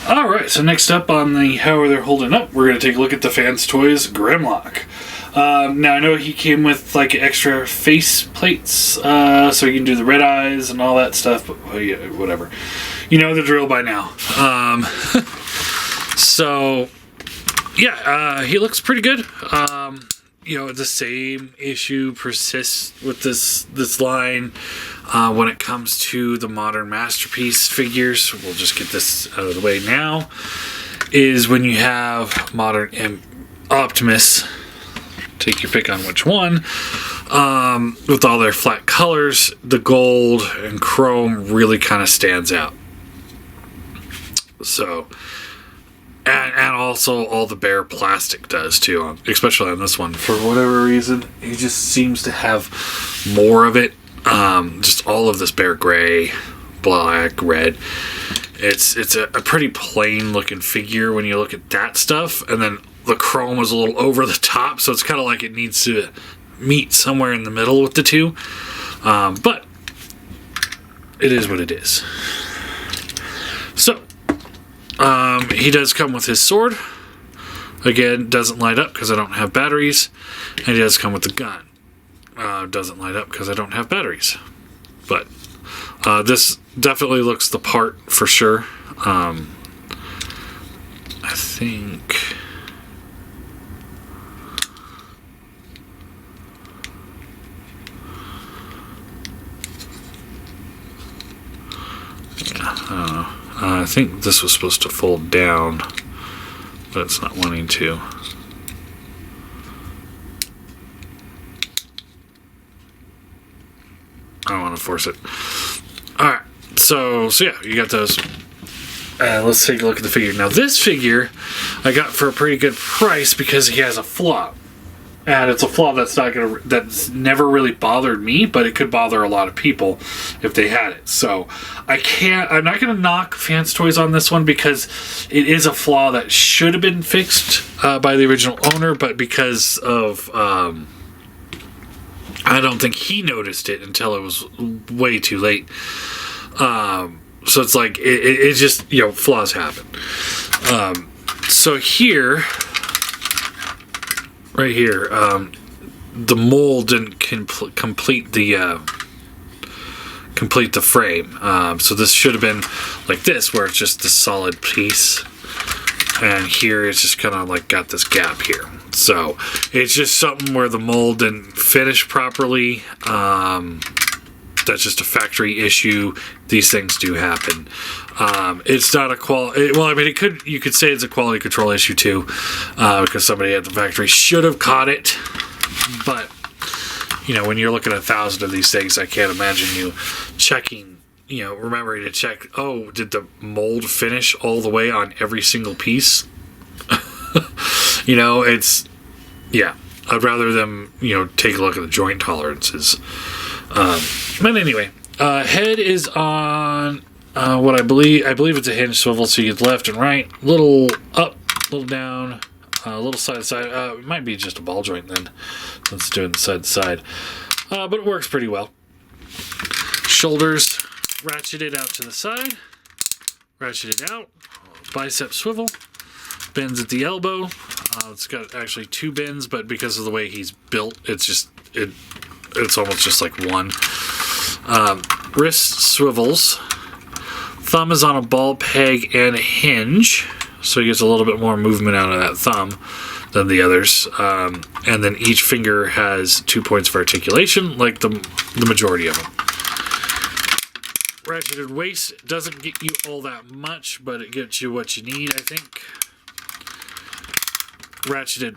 Alright, so next up on the how they're holding up, we're going to take a look at the Fanstoys Grimlock. Now, I know he came with like extra face plates, so you can do the red eyes and all that stuff, but well, yeah, whatever. You know the drill by now. So, yeah, he looks pretty good. The same issue persists with this line when it comes to the modern masterpiece figures. We'll just get this out of the way now. Is when you have modern Optimus, take your pick on which one, with all their flat colors, the gold and chrome really kind of stands out. So, and also all the bare plastic does too, especially on this one. For whatever reason, he just seems to have more of it. Just all of this bare gray, black, red. It's a pretty plain looking figure when you look at that stuff, and then the chrome is a little over the top, so it's kind of like it needs to meet somewhere in the middle with the two. But it is what it is. So, he does come with his sword. Again, doesn't light up because I don't have batteries. And he does come with the gun. Doesn't light up because I don't have batteries. But this definitely looks the part for sure. I think... I don't know. I think this was supposed to fold down, but it's not wanting to. I don't want to force it. Alright, so yeah, you got those. Let's take a look at the figure. Now this figure I got for a pretty good price because he has a flaw. And it's a flaw that's never really bothered me, but it could bother a lot of people if they had it. So I'm not going to knock Fanstoys on this one because it is a flaw that should have been fixed by the original owner, but because of I don't think he noticed it until it was way too late. So it's like it just, flaws happen. So here. Right here, the mold didn't complete the frame. So this should have been like this, where it's just the solid piece, and here it's just kind of like got this gap here. So it's just something where the mold didn't finish properly. That's just a factory issue. These things do happen. It's not a quality. Well, I mean, you could say it's a quality control issue too, because somebody at the factory should have caught it. But when you're looking at 1,000 of these things, I can't imagine you checking. Remembering to check. Oh, did the mold finish all the way on every single piece? I'd rather them take a look at the joint tolerances. But anyway, head is on what I believe it's a hinge swivel, so you get left and right, little up, little down, a little side to side. It might be just a ball joint then, since it's doing the side to side, but it works pretty well. Shoulders ratcheted out to the side, ratcheted out, bicep swivel, bends at the elbow. It's got actually 2 bends, but because of the way he's built, it's almost just like one. Wrist swivels. Thumb is on a ball peg and a hinge, so he gets a little bit more movement out of that thumb than the others. And then each finger has 2 points of articulation, like the majority of them. Ratcheted waist doesn't get you all that much, but it gets you what you need, I think. Ratcheted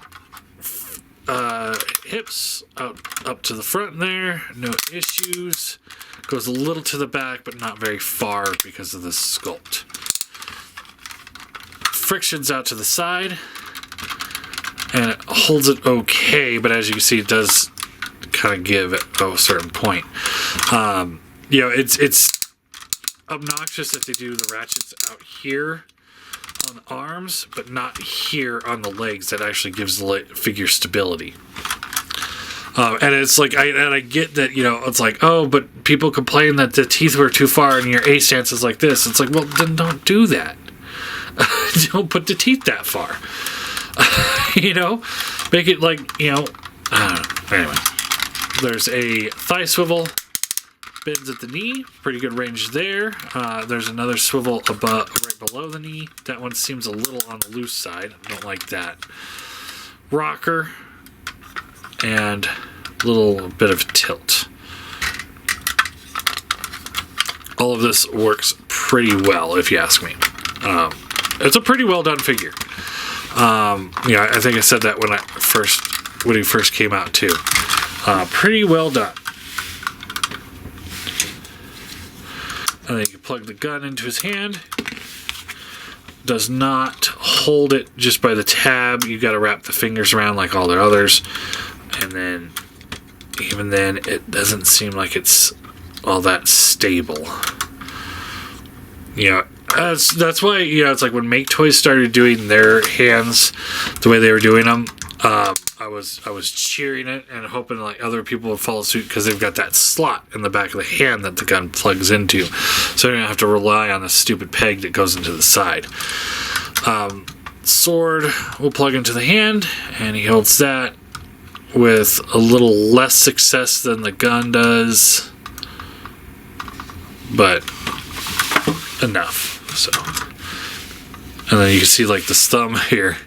hips up to the front there, no issues. Goes a little to the back, but not very far because of the sculpt. Friction's out to the side, and it holds it okay, but as you can see, it does kind of give at a certain point. It's obnoxious that they do the ratchets out here on the arms, but not here on the legs. That actually gives the figure stability. And it's like, I get that, it's like, oh, but people complain that the teeth were too far and your A stance is like this. It's like, well, then don't do that. don't put the teeth that far. You know, make it like, you know, I don't know. Anyway, there's a thigh swivel, bends at the knee, pretty good range there. There's another swivel above, right below the knee. That one seems a little on the loose side. I don't like that. Rocker and a little bit of tilt. All of this works pretty well, if you ask me. It's a pretty well done figure. Yeah, I think I said that when he first came out too. Pretty well done. And then you can plug the gun into his hand. Does not hold it just by the tab. You got to wrap the fingers around like all the others. And then, even then, it doesn't seem like it's all that stable. You know, that's why, you know, it's like when Make Toys started doing their hands the way they were doing them, I was cheering it and hoping like other people would follow suit, because they've got that slot in the back of the hand that the gun plugs into, so you don't have to rely on a stupid peg that goes into the side. Sword will plug into the hand, and he holds that with a little less success than the gun does, but enough. So, and then you can see like the thumb here.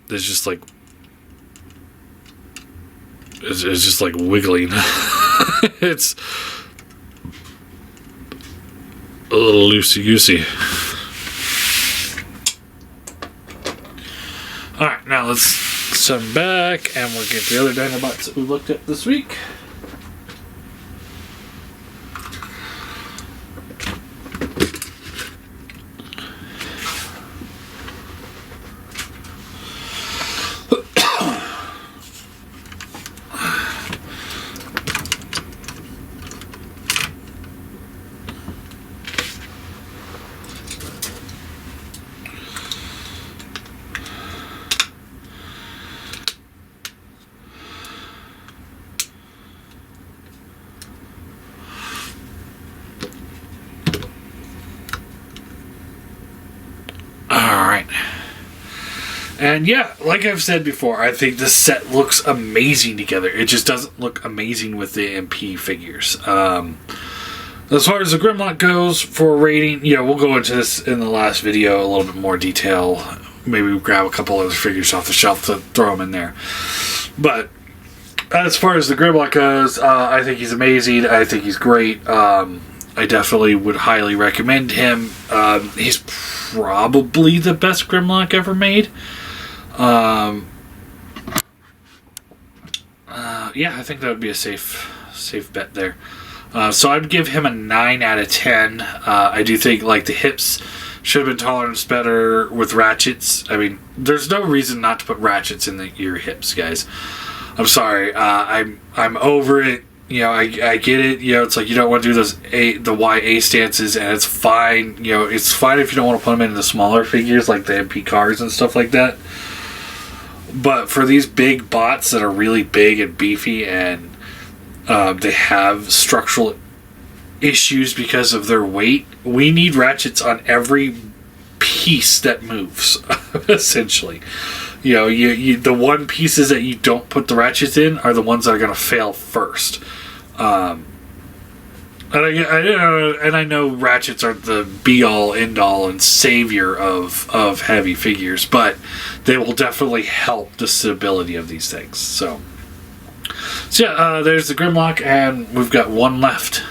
There's just like it's just like wiggling. It's a little loosey-goosey. Alright, now let's set them back and we'll get the other Dinobots that we looked at this week. And yeah, like I've said before, I think this set looks amazing together. It just doesn't look amazing with the MP figures. As far as the Grimlock goes for rating, yeah, we'll go into this in the last video a little bit more detail. Maybe we'll grab a couple other figures off the shelf to throw them in there. But as far as the Grimlock goes, I think he's amazing. I think he's great. I definitely would highly recommend him. He's probably the best Grimlock ever made. Yeah, I think that would be a safe bet there. So I'd give him a 9 out of 10. I do think like the hips should have been tolerance better with ratchets. I mean, there's no reason not to put ratchets in your hips, guys. I'm sorry. I'm over it. You know, I get it. You know, it's like you don't want to do the YA stances, and it's fine. You know, it's fine if you don't want to put them into the smaller figures like the MP cars and stuff like that. But for these big bots that are really big and beefy, and they have structural issues because of their weight, we need ratchets on every piece that moves, essentially. You know, the one pieces that you don't put the ratchets in are the ones that are going to fail first. And I know ratchets aren't the be-all, end-all, and savior of heavy figures, but they will definitely help the stability of these things. So yeah, there's the Grimlock, and we've got one left.